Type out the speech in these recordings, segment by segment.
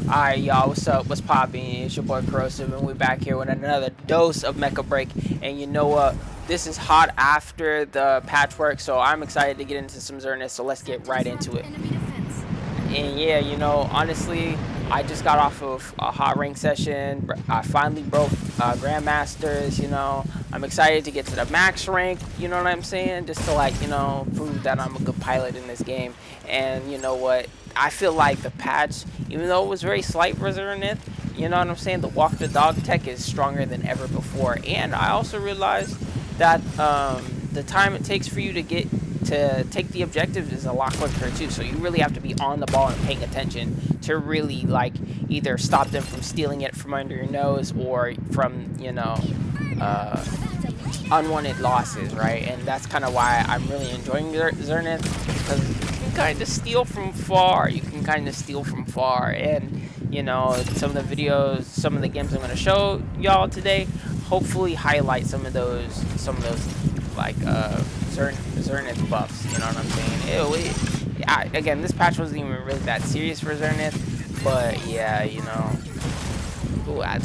Alright, y'all, what's up? What's poppin'? It's your boy Corrosive, and we're back here with another dose of Mecha Break. And you know what? This is hot after the patchwork, so I'm excited to get into some Serenith, so let's get right into it. And yeah, honestly, I just got off of a hot rank session. I finally broke Grandmasters, I'm excited to get to the max rank, you know what I'm saying? Just to, like, prove that I'm a good pilot in this game. And you know what? I feel like the patch, even though it was very slight for Serenith, you know what I'm saying? The walk the dog tech is stronger than ever before. And I also realized that the time it takes for you to take the objectives is a lot quicker too. So you really have to be on the ball and paying attention to really, like, either stop them from stealing it from under your nose or from, unwanted losses, right? And that's kind of why I'm really enjoying Serenith, because you can kind of steal from far. And some of the games I'm going to show y'all today, hopefully highlight some of those like Serenith buffs. You know what I'm saying? Again, this patch wasn't even really that serious for Serenith, but yeah, ooh, I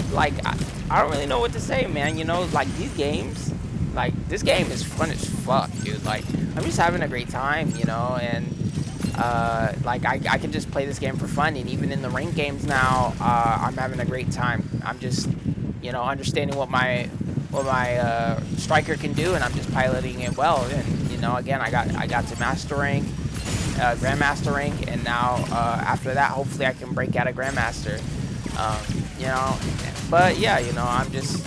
don't really know what to say, man. Like, these games, like, this game is fun as fuck, dude. Like, I'm just having a great time, and like, I can just play this game for fun. And even in the ranked games now, I'm having a great time. I'm just, understanding what my striker can do, and I'm just piloting it well. And again, I got to master rank, grandmaster rank, and now after that, hopefully I can break out of grandmaster. But yeah, I'm just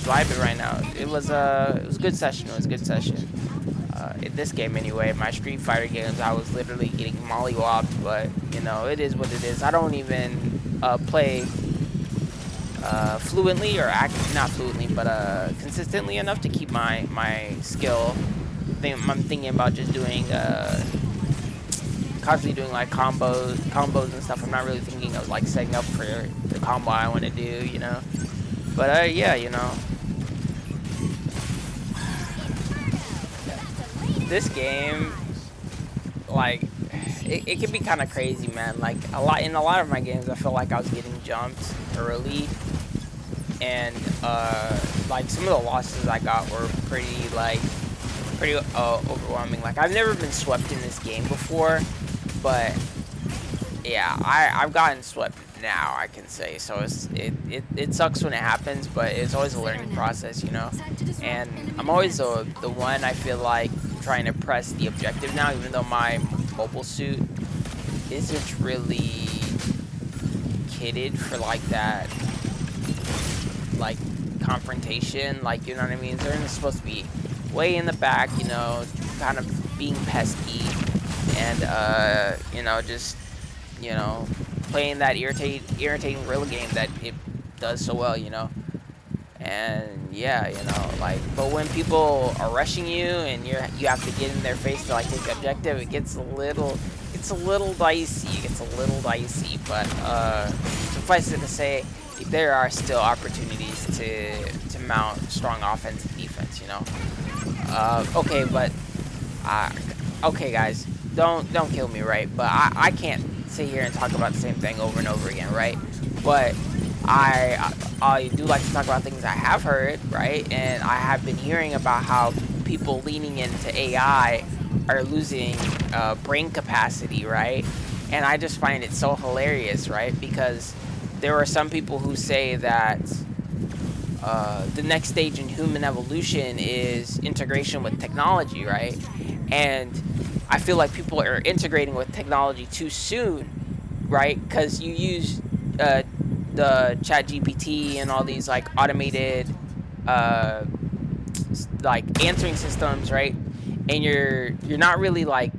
vibing right now. It was a good session. In this game anyway. My Street Fighter games, I was literally getting mollywopped, but it is what it is. I don't even play fluently, or not fluently, but consistently enough to keep my skill. I'm thinking about just doing constantly doing like combos and stuff. I'm not really thinking of like setting up for the combo I want to do, But yeah, this game, like, it can be kind of crazy, man. Like, in a lot of my games, I feel like I was getting jumped early, and like, some of the losses I got were pretty overwhelming. Like, I've never been swept in this game before, but yeah, I've gotten swept now, I can say. So it sucks when it happens, but it's always a learning process, And I'm always the one, I feel like, trying to press the objective now, even though my mobile suit isn't really kitted for like that, like, confrontation. Like, you know what I mean? They're supposed to be way in the back, kind of being pesky, and just playing that irritating gorilla game that it does so well, And yeah, like, but when people are rushing you and you have to get in their face to, like, take the objective, it gets a little dicey. But suffice it to say, there are still opportunities to mount strong offense and defense, Okay, but okay, guys, don't kill me, right? But I can't sit here and talk about the same thing over and over again, right? But I do like to talk about things I have heard, right? And I have been hearing about how people leaning into AI are losing brain capacity, right? And I just find it so hilarious, right? Because there are some people who say that the next stage in human evolution is integration with technology, right? And I feel like people are integrating with technology too soon, right? Because you use the Chat GPT and all these, like, automated like, answering systems, right? And you're not really, like,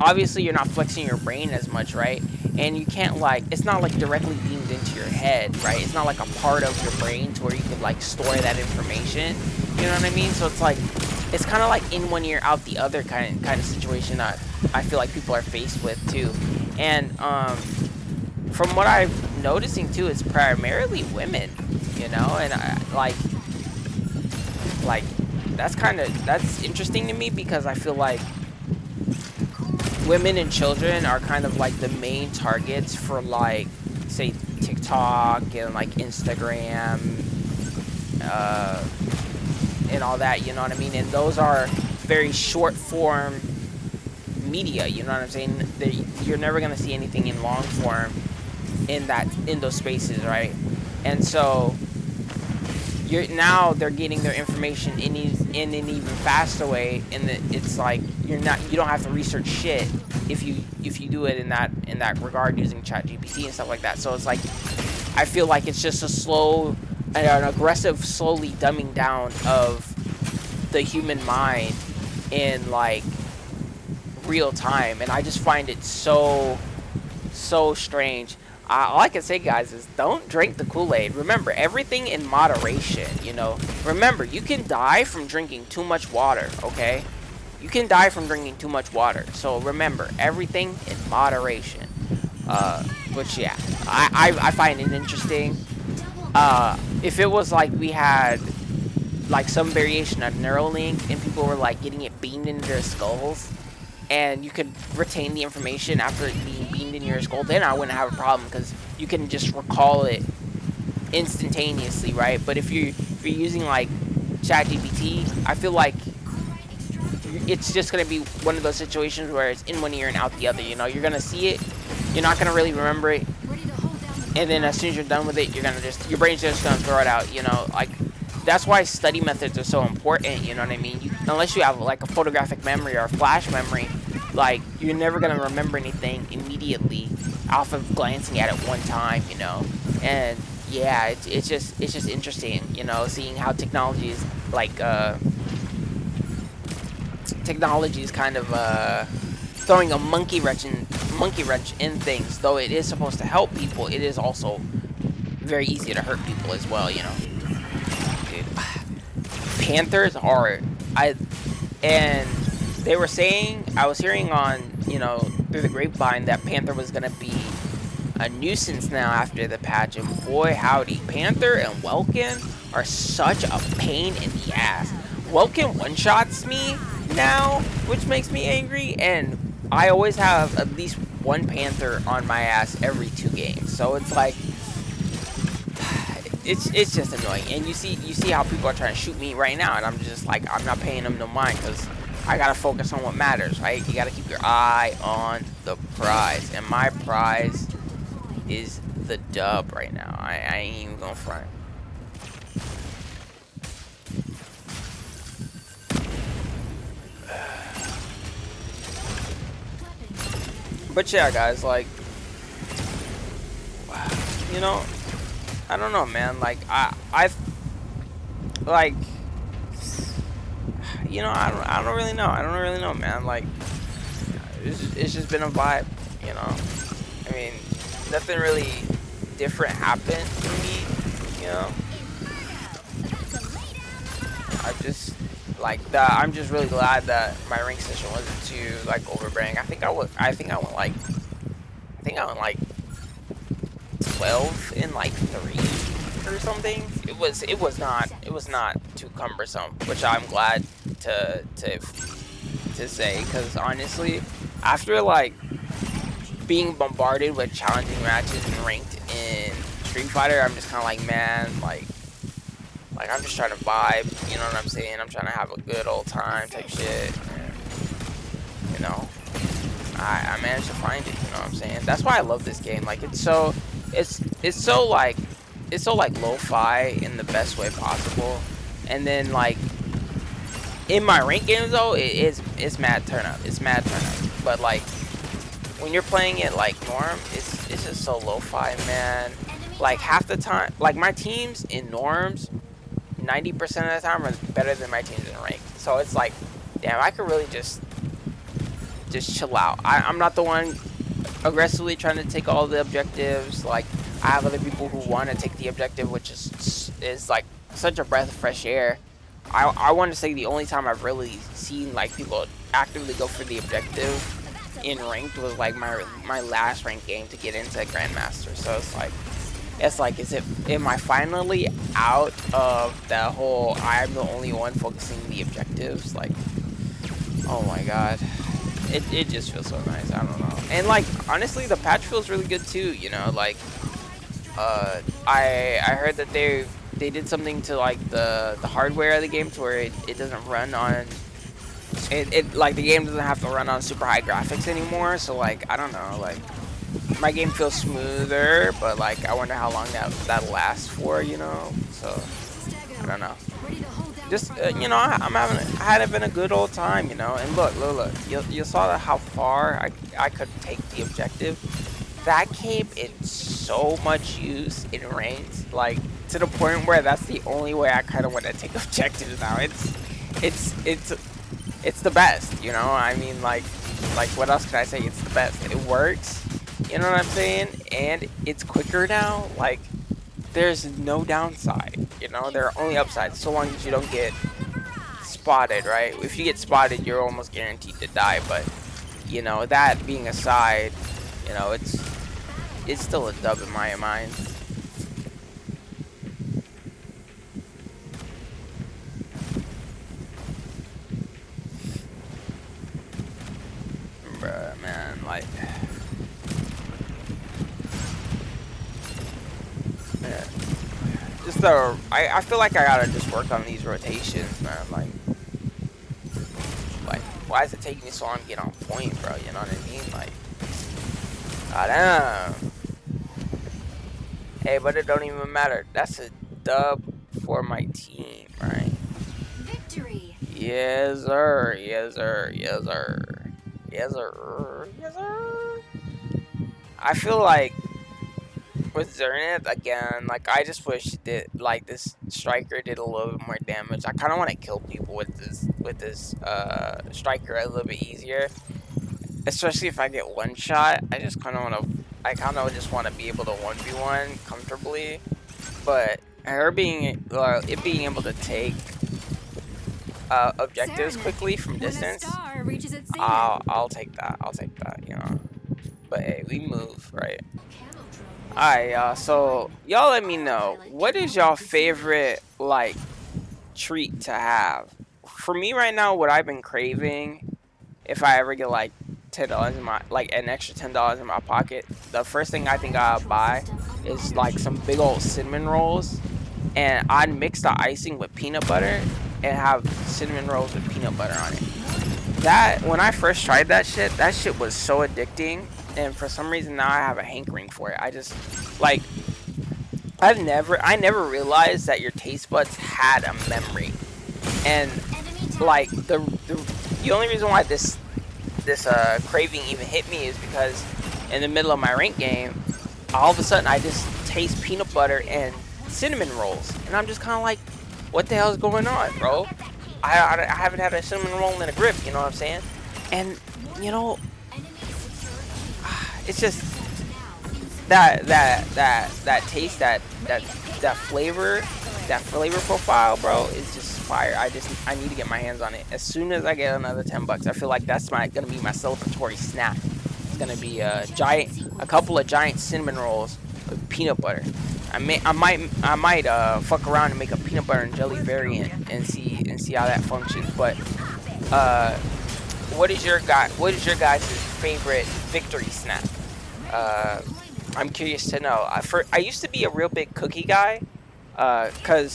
obviously you're not flexing your brain as much, right? And you can't, like, it's not like directly beamed into your head, right? It's not like a part of your brain to where you could, like, store that information. You know what I mean? So it's like, it's kind of like in one ear out the other kind of situation that I feel like people are faced with too. And from what I'm noticing too, it's primarily women, and I like that's interesting to me, because I feel like women and children are kind of like the main targets for, like, say TikTok and like Instagram, and all that, you know what I mean? And those are very short form media, you know what I'm saying? You're never gonna see anything in long form in those spaces, right? And so now they're getting their information in an even faster way, and it's like you don't have to research shit if you do it in that regard using ChatGPT and stuff like that. So it's like I feel like it's just an aggressive, slowly dumbing down of the human mind in like real time, and I just find it so strange. All I can say, guys, is don't drink the Kool-Aid. Remember, everything in moderation, you know? Remember, you can die from drinking too much water, okay? You can die from drinking too much water. So remember, everything in moderation. But yeah, I find it interesting. If it was like we had like some variation of Neuralink and people were like getting it beamed into their skulls, and you could retain the information after it being beamed in your skull, then I wouldn't have a problem because you can just recall it instantaneously, right? But if you're using like ChatGPT, I feel like it's just gonna be one of those situations where it's in one ear and out the other. You know, you're gonna see it, you're not gonna really remember it, and then as soon as you're done with it, your brain's just gonna throw it out. You know, like that's why study methods are so important. You know what I mean? Unless you have like a photographic memory or a flash memory, like you're never gonna remember anything immediately off of glancing at it one time. You know, and yeah, it's just interesting. You know, seeing how technology is like technology is kind of throwing a monkey wrench in things. Though it is supposed to help people, it is also very easy to hurt people as well. You know. Panthers are, and they were saying, I was hearing on, you know, through the grapevine that Panther was gonna be a nuisance now after the patch, and boy howdy, Panther and Welkin are such a pain in the ass. Welkin one-shots me now, which makes me angry, and I always have at least one Panther on my ass every 2 games, so it's like, it's just annoying. And you see how people are trying to shoot me right now, and I'm just like, I'm not paying them no mind because I gotta focus on what matters, right? You gotta keep your eye on the prize, and my prize is the dub right now. I ain't even gonna front. But yeah, guys, like, you know, I don't know, man. Like, I've like, you know, I don't really know. I don't really know, man. Like, it's just been a vibe, you know. I mean, nothing really different happened for me, you know. I just like that. I'm just really glad that my rank session wasn't too like overbearing. I think I went like 12 in like 3 or something. It was not too cumbersome, which I'm glad to say, because honestly, after like being bombarded with challenging matches and ranked in Street Fighter, I'm just kind of like, man, like I'm just trying to vibe, you know what I'm saying? I'm trying to have a good old time type shit. And, you know, I managed to find it, you know what I'm saying? That's why I love this game. Like, it's so like lo-fi in the best way possible. And then like in my rank games though, it's mad turn up. It's mad turn up. But like when you're playing it like norm, it's just so lo-fi, man. Like half the time, like my teams in norms, 90% of the time are better than my teams in rank. So it's like, damn, I could really just chill out. I'm not the one aggressively trying to take all the objectives. Like, I have other people who want to take the objective, which is like such a breath of fresh air. I want to say the only time I've really seen like people actively go for the objective in ranked was like my last ranked game to get into Grandmaster. So it's like, am I finally out of that whole I'm the only one focusing the objectives? Like, oh my god, it just feels so nice. I don't know. And like honestly, the patch feels really good too. You know, like I heard that they did something to like the hardware of the game to where it doesn't run on it like the game doesn't have to run on super high graphics anymore. So like I don't know, like my game feels smoother, but like I wonder how long that'll last for, you know. So I don't know. Just you know, I had been a good old time, you know. And look, you saw that how far I could take the objective. That came in so much use in raids, like to the point where that's the only way I kind of want to take objectives now. It's the best, you know. I mean, like what else can I say? It's the best. It works, you know what I'm saying? And it's quicker now. Like there's no downside, you know. There are only upsides so long as you don't get spotted, right? If you get spotted, you're almost guaranteed to die. But you know, that being aside, you know, it's still a dub in my mind. Bruh, man, like, yeah. Just I feel like I gotta just work on these rotations, man. Like, why is it taking me so long to get on point, bro? You know what I mean? Like, goddamn. Hey, but it don't even matter. That's a dub for my team, right? Victory. Yes, sir. Yes, sir. Yes, sir. Yes, sir. Yes, sir. I feel like with Serenith again, like I just wish that like this striker did a little bit more damage. I kind of want to kill people with this striker a little bit easier, especially if I get one shot. I just kind of want to. I kind of just want to be able to 1v1 comfortably, but her being it being able to take objectives quickly from distance, I'll take that. I'll take that. You know. But hey, we move, right? Alright, y'all. So y'all let me know, what is y'all favorite like treat to have? For me right now, what I've been craving, if I ever get like $10 in my an extra $10 in my pocket, the first thing I think I'll buy is like some big old cinnamon rolls, and I'd mix the icing with peanut butter and have cinnamon rolls with peanut butter on it. That when I first tried that shit was so addicting, and for some reason now I have a hankering for it. I just like I never realized that your taste buds had a memory, and like the only reason why this craving even hit me is because in the middle of my rank game, all of a sudden I just taste peanut butter and cinnamon rolls, and I'm just kind of like, what the hell is going on, bro? I haven't had a cinnamon roll in a grip, you know what I'm saying? And you know, it's just that taste, that flavor profile, bro, is just fire. I need to get my hands on it as soon as I get another $10. I feel like that's gonna be my celebratory snack. It's gonna be a couple of giant cinnamon rolls with peanut butter. I might fuck around and make a peanut butter and jelly variant and see how that functions. But what is your guys' favorite victory snack? I'm curious to know. I used to be a real big cookie guy, cause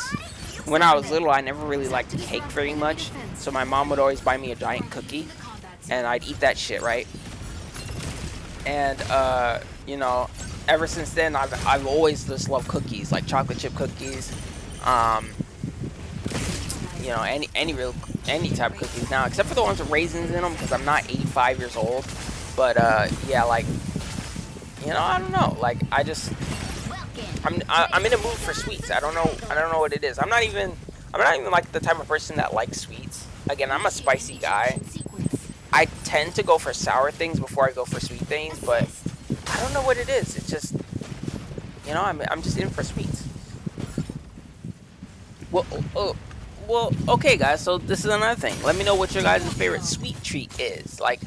when I was little I never really liked cake very much. So my mom would always buy me a giant cookie, and I'd eat that shit, right? And you know, ever since then, I've always just loved cookies, like chocolate chip cookies. You know, any type of cookies now, except for the ones with raisins in them, because I'm not 85 years old. But yeah, like, you know, I don't know. Like, I'm in a mood for sweets. I don't know what it is. I'm not even like the type of person that likes sweets. Again, I'm a spicy guy. I tend to go for sour things before I go for sweet things, but I don't know what it is. It's just, you know, I'm just in for sweets. Well, okay, guys. So this is another thing. Let me know what your guys' favorite sweet treat is. Like,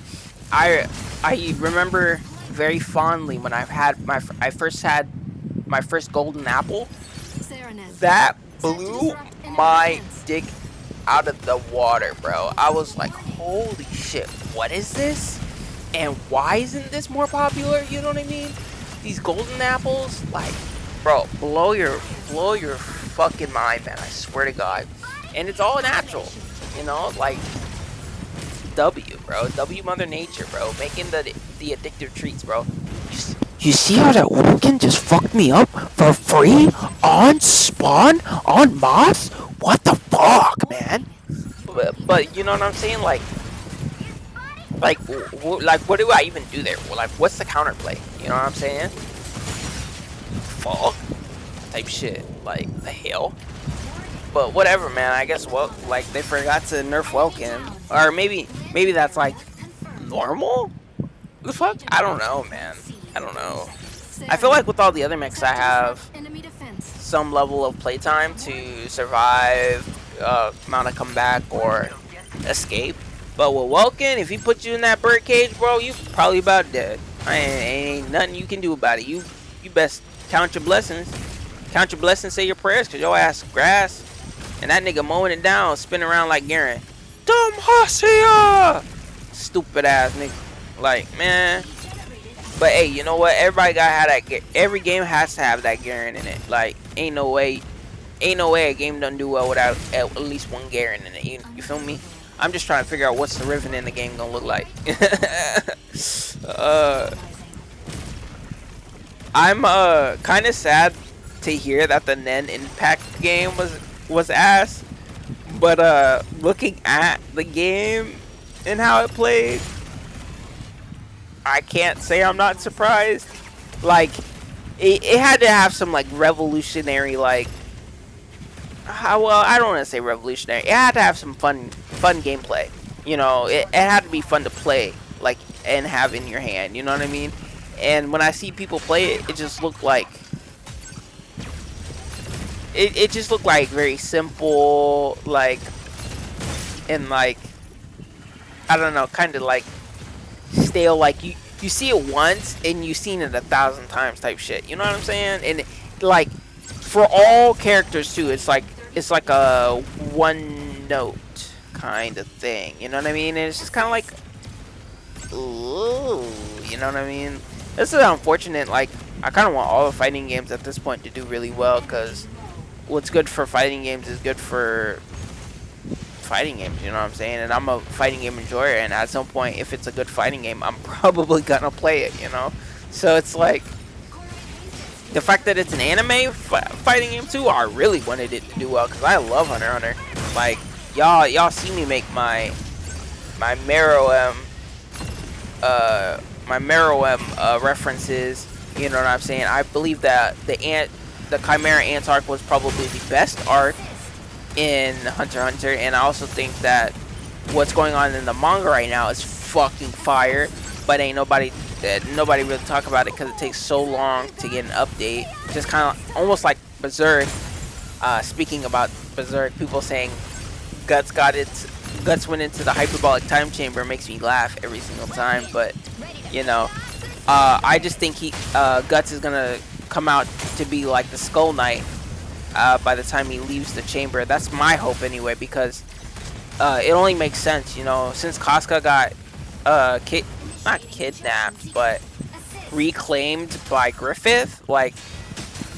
I remember very fondly when I first had my first golden apple. That blew my dick out of the water, bro. I was like, holy shit, what is this? And why isn't this more popular? You know what I mean? These golden apples, like, bro, blow your fucking mind, man. I swear to God. And it's all natural, you know, like W, bro. W Mother Nature, bro. Making the addictive treats, bro. You see how that Woken just fucked me up for free on Spawn on Moss? What the fuck, man? But you know what I'm saying? Like, what do I even do there? Like, what's the counterplay? You know what I'm saying? Fall type shit. Like, the hell? But whatever, man. I guess, well, like, they forgot to nerf Welkin. Or maybe that's, like, normal? The fuck? I don't know, man. I don't know. I feel like with all the other mechs, I have some level of playtime to survive, mount a comeback, or escape. But with Welkin, if he puts you in that bird cage, bro, you probably about dead. Ain't nothing you can do about it. You best count your blessings. Count your blessings, say your prayers, because your ass grass. And that nigga mowing it down, spinning around like Garen. Dumb Hasia! Stupid ass nigga. Like, man. But hey, you know what? Everybody gotta have that. Every game has to have that Garen in it. Like, ain't no way a game doesn't do well without at least one Garen in it. You feel me? I'm just trying to figure out what's the Riven in the game gonna look like. I'm kind of sad to hear that the Nen Impact game was ass, but looking at the game and how it played, I can't say I'm not surprised. Like, it had to have some like revolutionary, like, well, I don't want to say revolutionary. It had to have some fun gameplay. You know, it had to be fun to play, like, and have in your hand. You know what I mean? And when I see people play it, it just looked like it just looked like very simple, like, and like, I don't know, kind of like stale. Like you see it once and you've seen it 1,000 times type shit. You know what I'm saying? And like for all characters too, it's like a one note kind of thing. You know what I mean? And it's just kind of like, ooh, you know what I mean? This is unfortunate. Like, I kind of want all the fighting games at this point to do really well, because what's good for fighting games is good for fighting games, you know what I'm saying? And I'm a fighting game enjoyer, and at some point, if it's a good fighting game, I'm probably gonna play it, you know? So it's like, the fact that it's an anime fighting game too, I really wanted it to do well, because I love Hunter x Hunter. Like, y'all see me make my Meruem references, you know what I'm saying? I believe that the Chimera Ants arc was probably the best arc in Hunter x Hunter, and I also think that what's going on in the manga right now is fucking fire, but ain't nobody really talk about it because it takes so long to get an update. Just kind of almost like Berserk. Speaking about Berserk, people saying Guts went into the hyperbolic time chamber makes me laugh every single time, but you know, I just think Guts is gonna come out to be like the Skull Knight by the time he leaves the chamber. That's my hope anyway, because it only makes sense, you know, since Casca got not kidnapped, but reclaimed by Griffith. Like,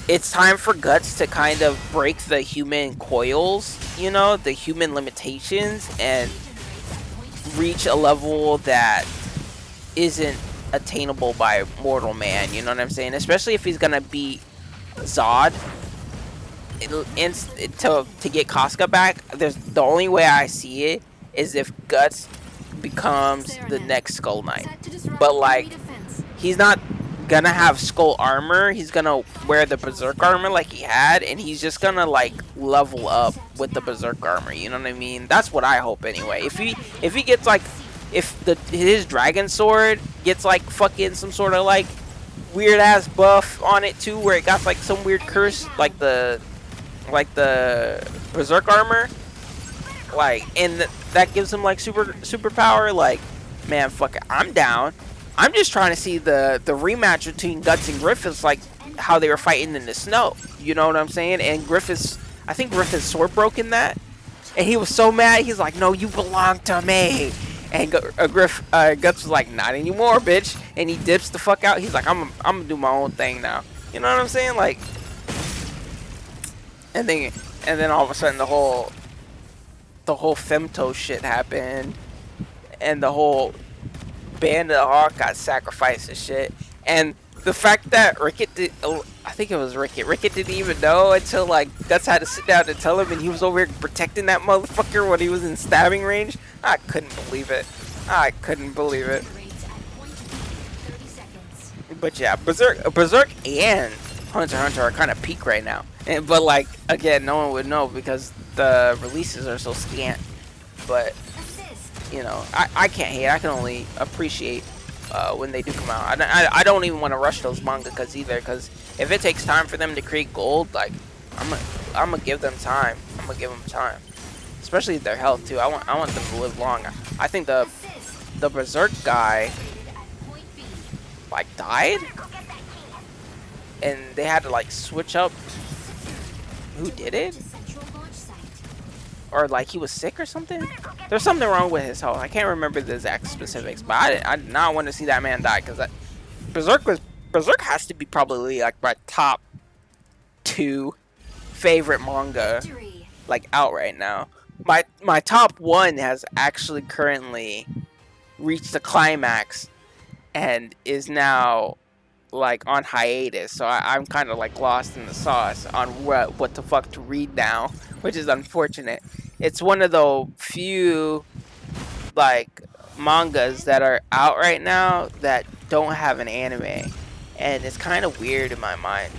it's time for Guts to kind of break the human coils, you know, the human limitations, and reach a level that isn't attainable by mortal man, you know what I'm saying? Especially if he's gonna beat Zod to get Casca back. The only way I see it is if Guts becomes the next Skull Knight. But like, he's not gonna have skull armor. He's gonna wear the Berserk armor like he had, and he's just gonna like level up with the Berserk armor. You know what I mean? That's what I hope anyway. If he gets like, if his dragon sword gets like fucking some sort of like weird ass buff on it too, where it got like some weird curse like the Berserk armor, like, and that gives him like super power, like, man, fuck it, I'm down. I'm just trying to see the rematch between Guts and Griffiths, like how they were fighting in the snow. You know what I'm saying? And I think Griffith's sword broke in that, and he was so mad. He's like, "No, you belong to me." And Guts was like, "Not anymore, bitch." And he dips the fuck out. He's like, "I'm gonna do my own thing now." You know what I'm saying? Like, and then all of a sudden the whole femto shit happened, and the whole band of Hawk got sacrificed and shit. And the fact that Rickett did, I think it was Rickett didn't even know until like Guts had to sit down and tell him, and he was over here protecting that motherfucker when he was in stabbing range. I couldn't believe it. I couldn't believe it. But yeah, Berserk and Hunter x Hunter are kind of peak right now. But like, again, no one would know because the releases are so scant. But you know, I can't hate. I can only appreciate when they do come out. I don't even want to rush those mangakas either, because if it takes time for them to create gold, like I'm gonna give them time. I'm gonna give them time, especially their health too. I want them to live long. I think the Berserk guy like died, and they had to like switch up who did it, or like he was sick or something. There's something wrong with his health. I can't remember the exact specifics, but I did not want to see that man die, because Berserk has to be probably like my top 2 favorite manga like out right now. My top 1 has actually currently reached the climax and is now like on hiatus, so I'm kind of like lost in the sauce on what the fuck to read now, which is unfortunate. It's one of the few like mangas that are out right now that don't have an anime, and it's kind of weird in my mind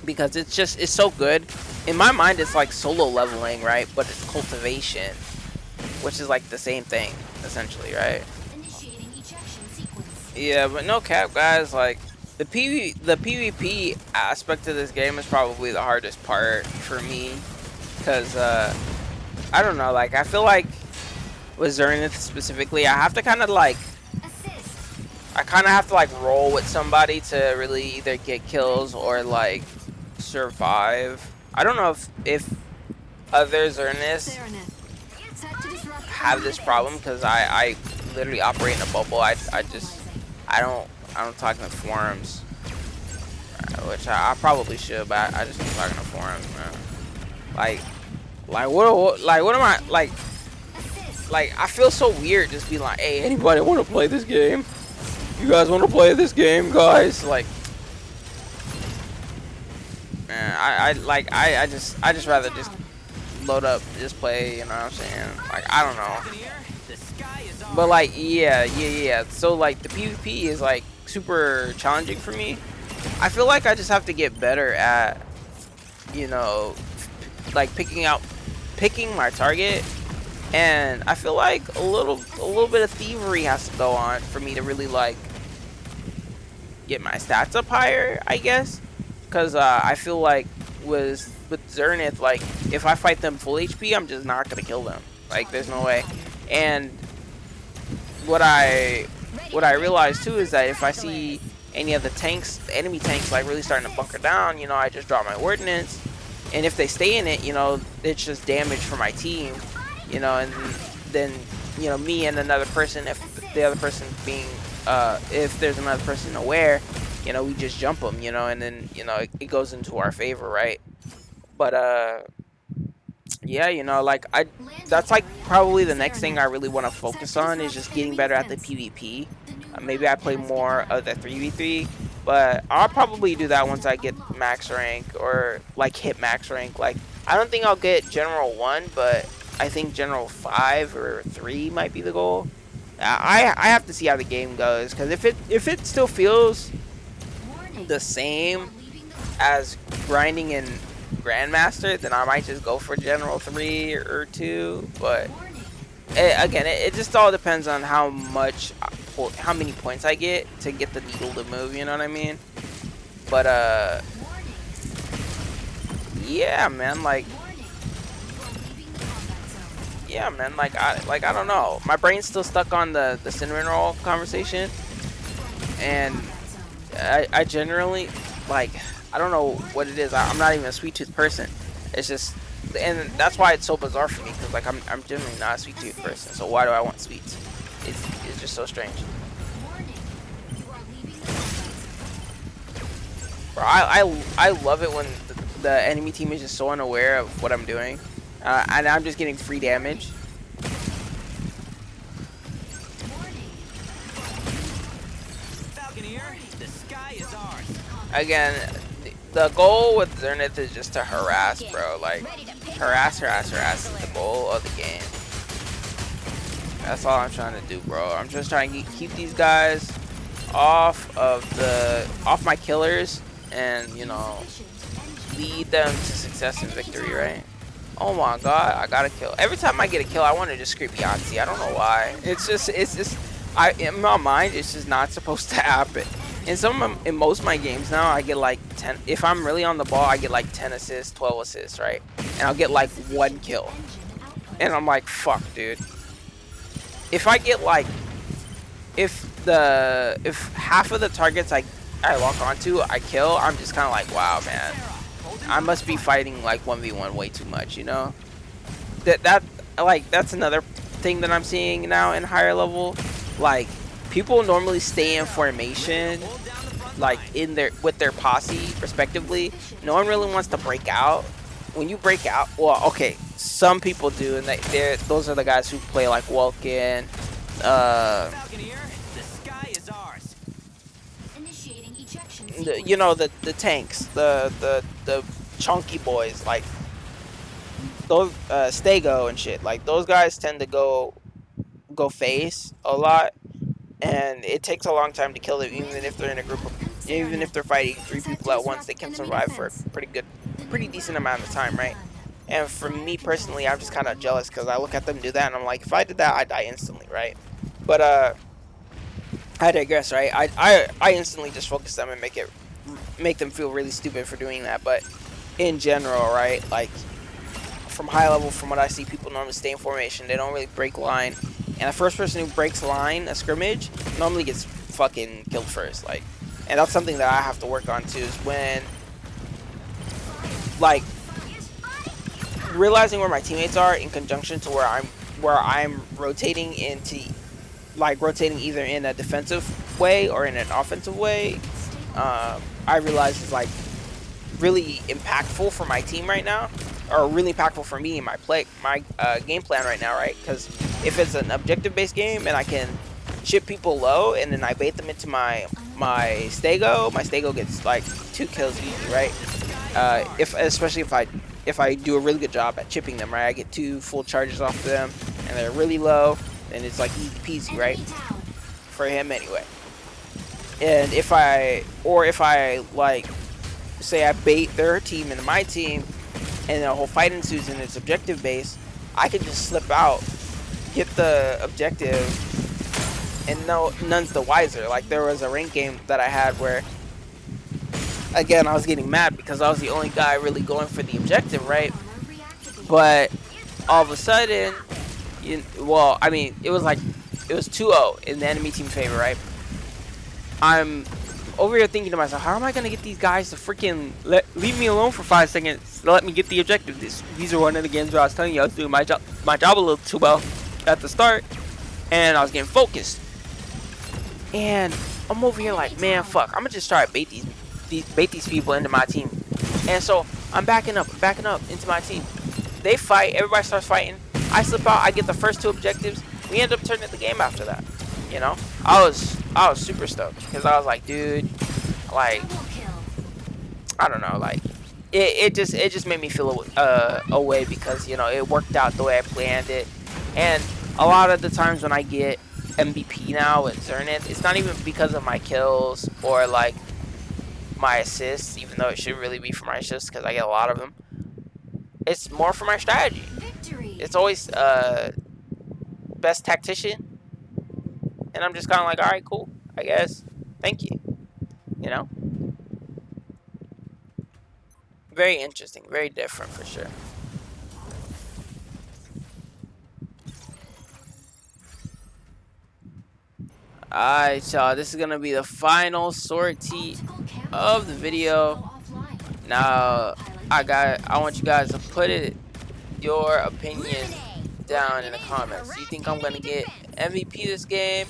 because it's so good. In my mind, it's like Solo Leveling, right? But it's cultivation, which is like the same thing essentially, right? Yeah, but no cap, guys. Like the PvP aspect of this game is probably the hardest part for me, because I don't know. Like I feel like with Serenith specifically, I have to kind of like roll with somebody to really either get kills or like survive. I don't know if other Sereniths have this problem, because I literally operate in a bubble. I don't talk in the forums, which I probably should, but I just don't talk in the forums, man. Like what am I like? Like I feel so weird just being like, hey, anybody want to play this game? You guys want to play this game, guys? Like, man, I just rather just load up, just play. You know what I'm saying? Like I don't know. But like yeah. So like the PvP is like super challenging for me. I feel like I just have to get better at, you know, like picking my target, and I feel like a little bit of thievery has to go on for me to really like get my stats up higher, I guess. Because I feel like with Serenith, like if I fight them full HP, I'm just not gonna kill them. Like there's no way. And what I realized too is that if I see any of the enemy tanks like really starting to bunker down, you know, I just drop my ordnance, and if they stay in it, you know, it's just damage for my team, you know, and then, you know, me and another person, if the other person being if there's another person aware, you know, we just jump them, you know, and then, you know, it goes into our favor, right? But yeah, you know, like that's like probably the next thing I really want to focus on is just getting better at the PvP. Maybe I play more of the 3v3, but I'll probably do that once I get max rank, or like hit max rank. Like I don't think I'll get General 1, but I think General 5 or 3 might be the goal. I have to see how the game goes, because if it still feels the same as grinding in Grandmaster, then I might just go for General 3 or 2. But again, it just all depends on how many points I get to get the needle to move, you know what I mean? But yeah, man, like I don't know. My brain's still stuck on the cinnamon roll conversation, and I generally, like, I don't know what it is. I'm not even a sweet tooth person. It's just, and that's why it's so bizarre for me, because like I'm generally not a sweet tooth person. So why do I want sweets? It's just so strange. Bro, I love it when the enemy team is just so unaware of what I'm doing, and I'm just getting free damage. Again, the goal with Serenith is just to harass, bro. Like, harass is the goal of the game. That's all I'm trying to do, bro. I'm just trying to keep these guys off my killers, and you know, lead them to success and victory, right? Oh my god, I got a kill. Every time I get a kill, I want to just scream Yahtzee. I don't know why. It's just in my mind, it's just not supposed to happen. In most of my games now, I get like 10. If I'm really on the ball, I get like 10 assists, 12 assists, right? And I'll get like 1 kill. And I'm like, fuck, dude. If I get like, if half of the targets I lock onto I kill, I'm just kind of like, wow, man, I must be fighting like 1v1 way too much, you know? That's another thing that I'm seeing now in higher level. Like, people normally stay in formation, like with their posse respectively. No one really wants to break out. When you break out, well, okay, some people do, and those are the guys who play like Vulcan, you know, the tanks, the chunky boys, like those Stego and shit. Like, those guys tend to go face a lot, and it takes a long time to kill them. Even if they're in a group of, even if they're fighting 3 people at once, they can survive for a pretty decent amount of time, right? And for me personally, I'm just kind of jealous because I look at them do that and I'm like, if I did that, I'd die instantly, right? But I digress, right? I instantly just focus them and make them feel really stupid for doing that. But in general, right, like, from high level, from what I see, people normally stay in formation. They don't really break line, and the first person who breaks line, a scrimmage, normally gets fucking killed first. Like, and that's something that I have to work on too, is when, like, realizing where my teammates are in conjunction to where I'm rotating into, like, rotating either in a defensive way or in an offensive way. I realize is like really impactful for my team right now, or really impactful for me in my game plan right now, right? Because if it's an objective-based game and I can chip people low and then I bait them into my Stego gets like 2 kills easy, right? Especially if I do a really good job at chipping them, right? I get 2 full charges off of them and they're really low, and it's like easy peasy, right? For him anyway. And if I like, say I bait their team into my team and the whole fight ensues and it's objective based, I can just slip out, get the objective, and none's the wiser. Like, there was a ranked game that I had where, again, I was getting mad because I was the only guy really going for the objective, right? But all of a sudden, well, I mean, it was 2-0 in the enemy team favor, right? I'm over here thinking to myself, how am I gonna get these guys to freaking leave me alone for 5 seconds to let me get the objective? These are one of the games where I was telling you I was doing my job a little too well at the start, and I was getting focused. And I'm over here like, man, fuck, I'm gonna just try to bait these people into my team. And so I'm backing up into my team. They fight, everybody starts fighting. I slip out, I get the first 2 objectives. We end up turning the game after that. You know, I was super stoked because I was like, dude, like, I don't know, like, it just made me feel a way because, you know, it worked out the way I planned it. And a lot of the times when I get MVP now with Serenith, it's not even because of my kills or like my assists, even though it should really be for my assists because I get a lot of them. It's more for my strategy. It's always best tactician. And I'm just kind of like, all right, cool, I guess. Thank you. You know? Very interesting. Very different for sure. Alright, y'all. This is going to be the final sortie of the video. Now, I want you guys to put your opinion down in the comments. Do you think I'm going to get MVP this game?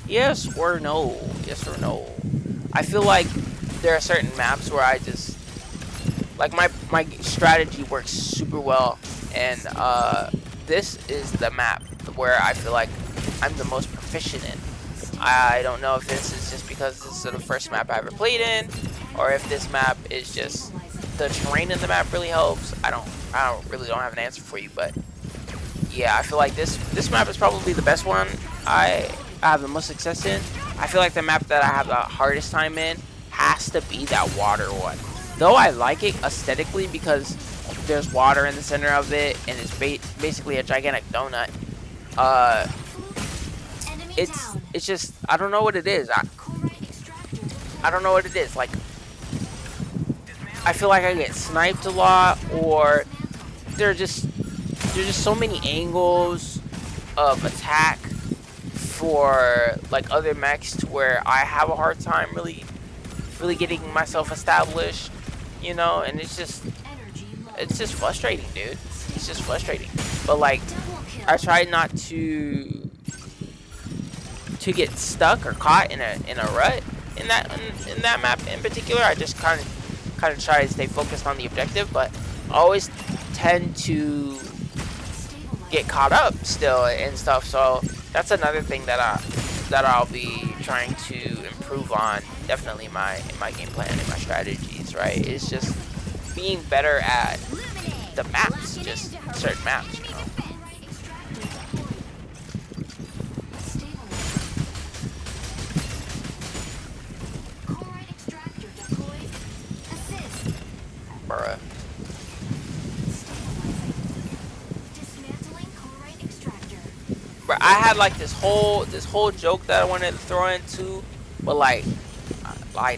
Yes or no? Yes or no? I feel like there are certain maps where I just like my strategy works super well, and this is the map where I feel like I'm the most proficient in. I don't know if this is just because this is the first map I ever played in, or if this map is just the terrain in the map really helps. I don't really don't have an answer for you, but yeah, I feel like this map is probably the best one I have the most success in. I feel like the map that I have the hardest time in has to be that water one. Though I like it aesthetically because there's water in the center of it and it's basically a gigantic donut. It's just, I don't know what it is. I don't know what it is. Like, I feel like I get sniped a lot, or there's just so many angles of attack for like other mechs to where I have a hard time really getting myself established, you know, and it's just frustrating, dude. It's just frustrating. But like, I try not to get stuck or caught in a rut in that map in particular. I just kind of try to stay focused on the objective, but I always tend to get caught up still and stuff. So that's another thing that I'll be trying to improve on. Definitely in my game plan and my strategies, right? It's just being better at the maps, just certain maps, you know. Bruh. But I had like this whole joke that I wanted to throw into, but like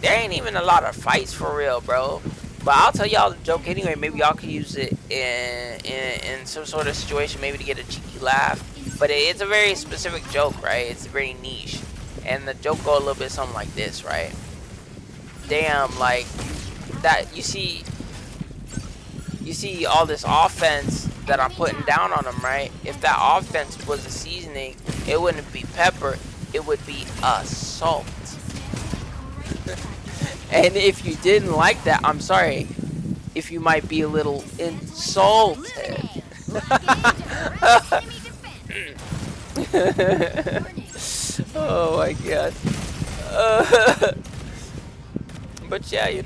there ain't even a lot of fights for real, bro. But I'll tell y'all the joke anyway. Maybe y'all can use it in some sort of situation, maybe to get a cheeky laugh. But it's a very specific joke, right? It's very niche, and the joke go a little bit something like this, right? Damn, like that. You see all this offense that I'm putting down on them, right? If that offense was a seasoning, it wouldn't be pepper, it would be salt. And if you didn't like that, I'm sorry. If you might be a little insulted. Oh my god. But yeah,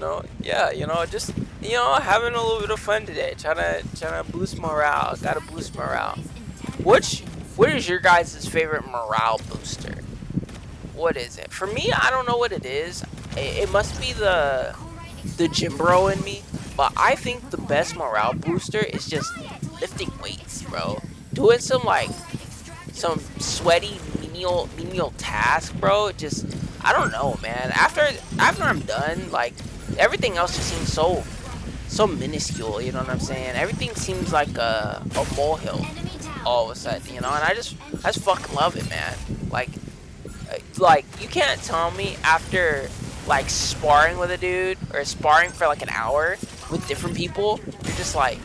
just having a little bit of fun today, trying to boost morale. Gotta boost morale. What is your guys' favorite morale booster? What is it? For me, I don't know what it is. It must be the gym bro in me. But I think the best morale booster is just lifting weights, bro. Doing some sweaty menial task, bro. Just, I don't know, man. After I'm done, like, everything else just seems so minuscule, you know what I'm saying? Everything seems like a molehill all of a sudden, you know? And I just fucking love it, man. Like you can't tell me after like sparring with a dude or sparring for like an hour with different people, you're just like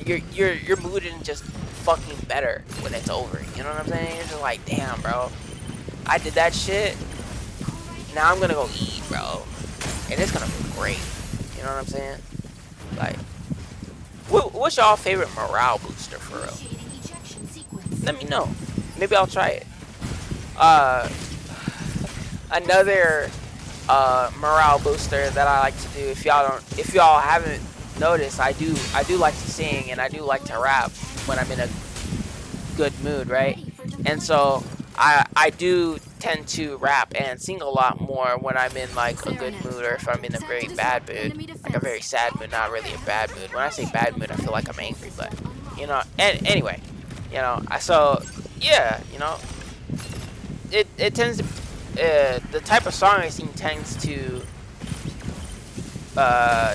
your mood is just fucking better when it's over. You know what I'm saying? You're just like, damn, bro, I did that shit. Now I'm gonna go eat, bro, and it's gonna be great. You know what I'm saying? Like, what's y'all favorite morale booster for real? Let me know. Maybe I'll try it. Another morale booster that I like to do, if y'all haven't noticed, I do like to sing and I do like to rap when I'm in a good mood, right? And so I do tend to rap and sing a lot more when I'm in like a good mood, or if I'm in a very bad mood, like a very sad mood, not really a bad mood. When I say bad mood, I feel like I'm angry, but you know. And anyway, you know, so yeah, you know, it tends to the type of song I sing tends to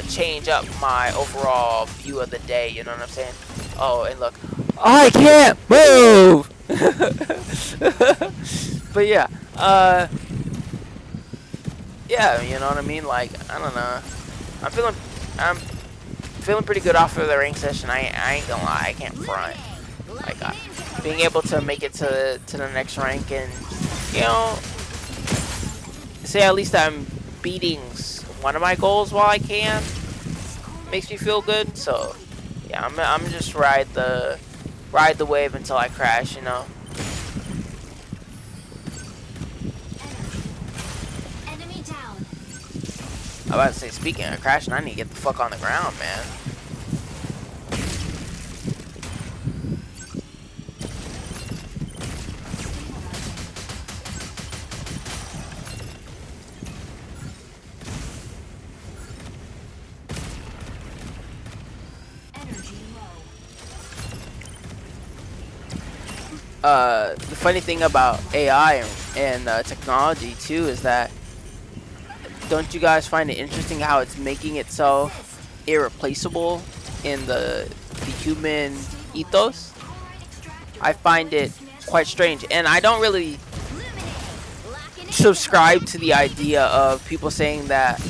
change up my overall view of the day. You know what I'm saying? Oh, and look, I can't move. But yeah, yeah, you know what I mean? Like, I don't know. I'm feeling pretty good off of the rank session. I ain't gonna lie, I can't front. Like, being able to make it to the next rank and, you know, say at least I'm beating one of my goals while I can. makes me feel good. So yeah, I'm just ride the wave until I crash, you know. Enemy down. I'm about to say, speaking of crashing, I need to get the fuck on the ground, man. The funny thing about AI and technology too is that, don't you guys find it interesting how it's making itself irreplaceable in the human ethos? I find it quite strange, and I don't really subscribe to the idea of people saying that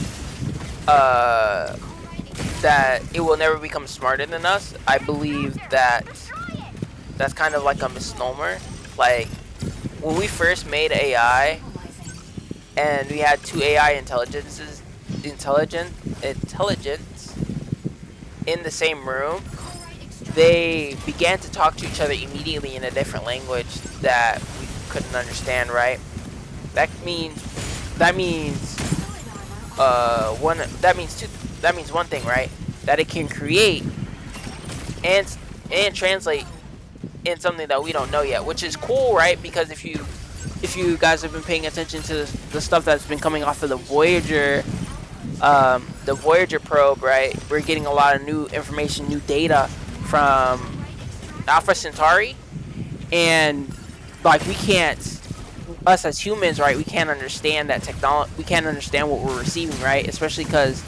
that it will never become smarter than us. I believe that that's kind of like a misnomer. Like, when we first made AI and we had two AI intelligence in the same room, they began to talk to each other immediately in a different language that we couldn't understand, right? That means one thing, right? That it can create and translate in something that we don't know yet, which is cool, right? Because if you guys have been paying attention to the stuff that's been coming off of the Voyager probe, right? We're getting a lot of new information, new data from Alpha Centauri, and like us as humans, right? We can't understand that technology. We can't understand what we're receiving, right? Especially because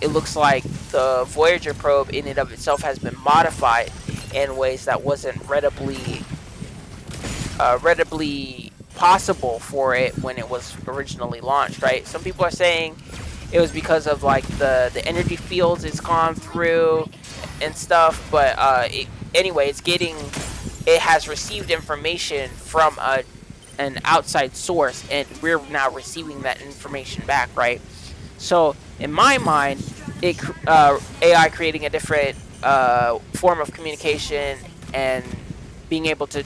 it looks like the Voyager probe in and of itself has been modified in ways that wasn't readily possible for it when it was originally launched, right? Some people are saying it was because of like the energy fields it's gone through and stuff, but anyway, it has received information from an outside source, and we're now receiving that information back, right? So in my mind, AI creating a different form of communication and being able to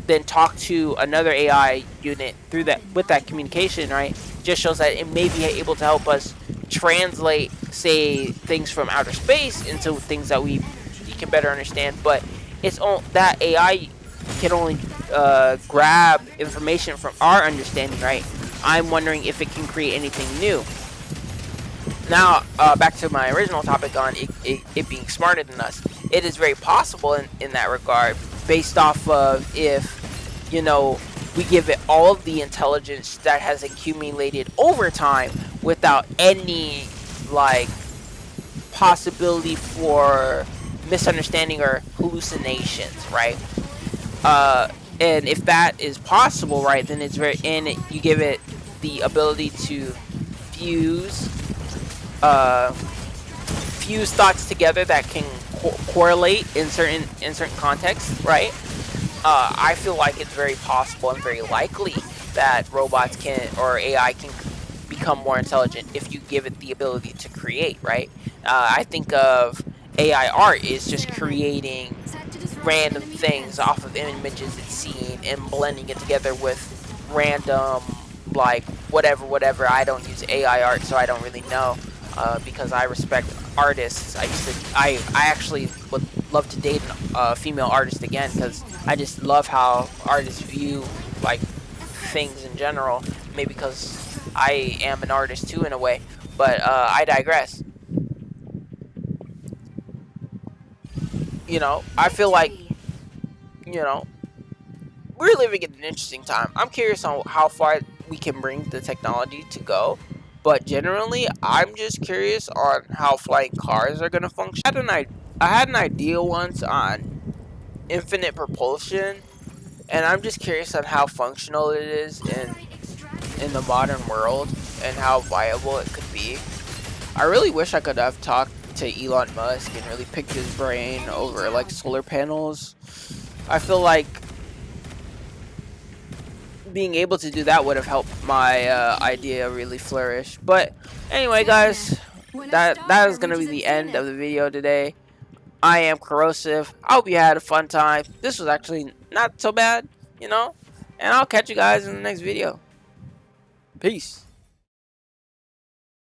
then talk to another AI unit through that with that communication, right? Just shows that it may be able to help us translate, say, things from outer space into things that we can better understand. But it's all that AI can only grab information from our understanding, right? I'm wondering if it can create anything new. Now, back to my original topic on it being smarter than us. It is very possible in that regard, based off of if, you know, we give it all of the intelligence that has accumulated over time without any, like, possibility for misunderstanding or hallucinations, right? And if that is possible, right, then it's very, and you give it the ability to fuse thoughts together that can correlate in certain contexts, right? I feel like it's very possible and very likely that robots can, or AI can, become more intelligent if you give it the ability to create, right? I think of AI art is just creating random things off of images it's seen and blending it together with random, like, whatever. I don't use AI art, so I don't really know, because I respect artists. I actually would love to date a female artist again, because I just love how artists view, like, things in general. Maybe because I am an artist too, in a way, but I digress. You know, I feel like, you know, we're living in an interesting time. I'm curious on how far we can bring the technology to go, but generally, I'm just curious on how flying cars are gonna function. I had an idea once on infinite propulsion, and I'm just curious on how functional it is in the modern world and how viable it could be. I really wish I could have talked to Elon Musk and really picked his brain over, like, solar panels. I feel like being able to do that would have helped my idea really flourish. But anyway, guys, that is gonna be the end of the video today. I am Corrosive. I hope you had a fun time. This was actually not so bad, you know. And I'll catch you guys in the next video. Peace.